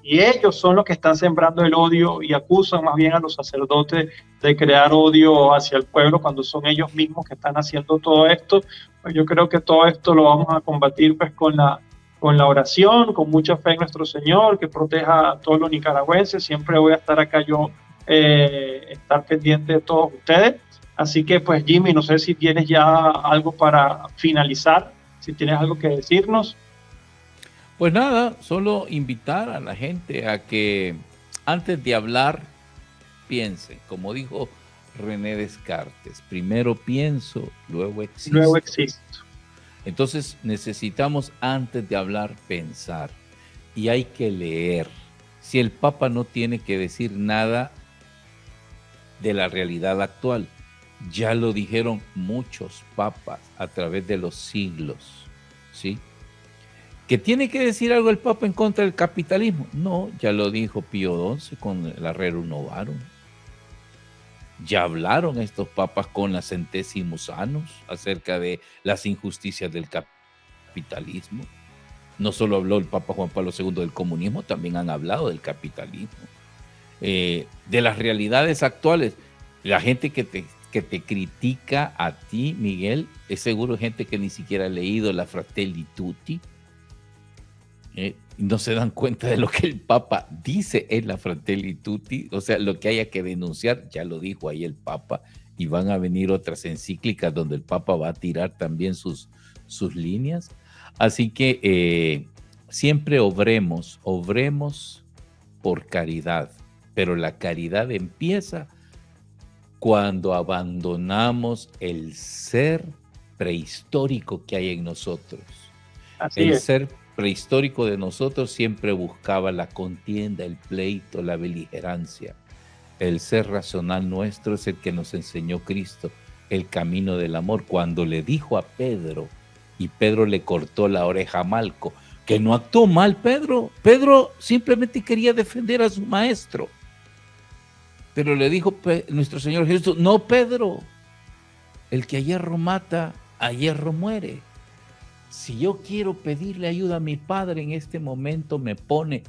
ellos son los que están sembrando el odio y acusan más bien a los sacerdotes de crear odio hacia el pueblo cuando son ellos mismos que están haciendo todo esto. Pues yo creo que todo esto lo vamos a combatir pues con la oración, con mucha fe en nuestro Señor, que proteja a todos los nicaragüenses. Siempre voy a estar acá yo, estar pendiente de todos ustedes. Así que pues Jimmy, no sé si tienes ya algo para finalizar, si tienes algo que decirnos. Pues nada, solo invitar a la gente a que antes de hablar piense, como dijo René Descartes: primero pienso, luego existo. Luego existo. Entonces necesitamos antes de hablar pensar, y hay que leer. Si el Papa no tiene que decir nada de la realidad actual, ya lo dijeron muchos papas a través de los siglos, ¿sí? ¿Que tiene que decir algo el Papa en contra del capitalismo? No, ya lo dijo Pío XI con el Rerum Novarum. Ya hablaron estos papas con la Centésimos Annus acerca de las injusticias del capitalismo. No solo habló el Papa Juan Pablo II del comunismo, también han hablado del capitalismo. De las realidades actuales, la gente que te critica a ti, Miguel, es seguro gente que ni siquiera ha leído la Fratelli Tutti. No se dan cuenta de lo que el Papa dice en la Fratelli Tutti. O sea, lo que haya que denunciar, ya lo dijo ahí el Papa, y van a venir otras encíclicas donde el Papa va a tirar también sus líneas. Así que siempre obremos por caridad, pero la caridad empieza cuando abandonamos el ser prehistórico que hay en nosotros. Así es. Ser prehistórico de nosotros siempre buscaba la contienda, el pleito, la beligerancia. El ser racional nuestro es el que nos enseñó Cristo, el camino del amor, cuando le dijo a Pedro, y Pedro le cortó la oreja a Malco, que no actuó mal Pedro. Pedro simplemente quería defender a su maestro. Pero le dijo nuestro Señor Jesús: no, Pedro, el que a hierro mata, a hierro muere. Si yo quiero pedirle ayuda a mi Padre en este momento, me pone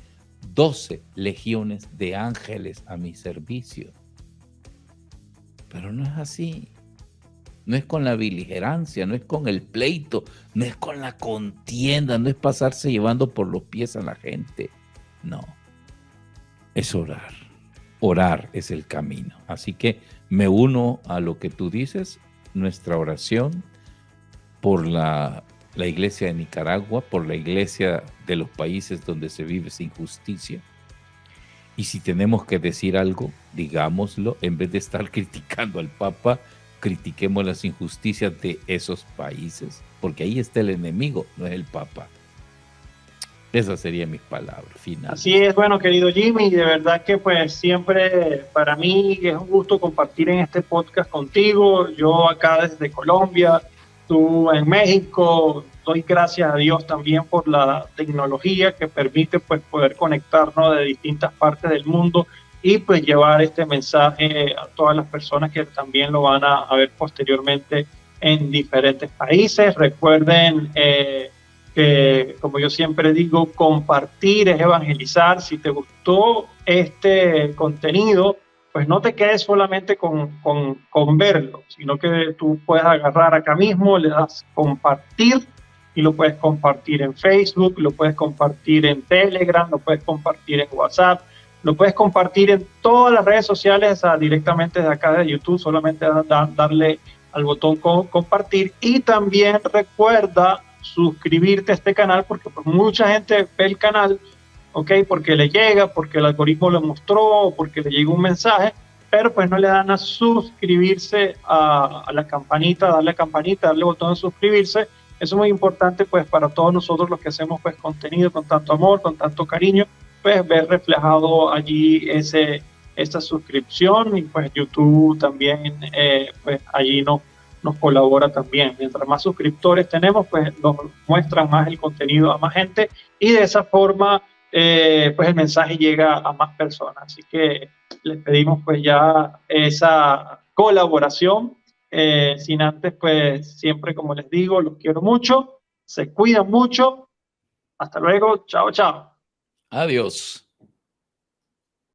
12 legiones de ángeles a mi servicio. Pero no es así. No es con la beligerancia, no es con el pleito, no es con la contienda, no es pasarse llevando por los pies a la gente. No, es orar. Orar es el camino. Así que me uno a lo que tú dices, nuestra oración por la iglesia de Nicaragua, por la iglesia de los países donde se vive sin justicia. Y si tenemos que decir algo, digámoslo, en vez de estar criticando al Papa, critiquemos las injusticias de esos países, porque ahí está el enemigo, no es el Papa. Esas serían mis palabras finales. Así es, bueno, querido Jimmy, de verdad que pues siempre para mí es un gusto compartir en este podcast contigo. Yo acá desde Colombia, tú en México. Doy gracias a Dios también por la tecnología que permite pues poder conectarnos de distintas partes del mundo y pues llevar este mensaje a todas las personas que también lo van a ver posteriormente en diferentes países. Recuerden que, como yo siempre digo, compartir es evangelizar. Si te gustó este contenido, pues no te quedes solamente con verlo, sino que tú puedes agarrar acá mismo, le das compartir y lo puedes compartir en Facebook, lo puedes compartir en Telegram, lo puedes compartir en WhatsApp, lo puedes compartir en todas las redes sociales, directamente desde acá de YouTube, solamente darle al botón compartir. Y también recuerda suscribirte a este canal, porque pues mucha gente ve el canal, ¿ok? Porque le llega, porque el algoritmo lo mostró, porque le llega un mensaje, pero pues no le dan a suscribirse a la campanita, darle botón de suscribirse. Eso es muy importante pues para todos nosotros los que hacemos pues contenido con tanto amor, con tanto cariño, pues ver reflejado allí esta suscripción. Y pues YouTube también pues allí nos colabora también. Mientras más suscriptores tenemos, pues nos muestran más el contenido a más gente y de esa forma pues el mensaje llega a más personas. Así que les pedimos pues ya esa colaboración. Sin antes, pues siempre, como les digo, los quiero mucho, se cuidan mucho. Hasta luego, chao, chao. Adiós.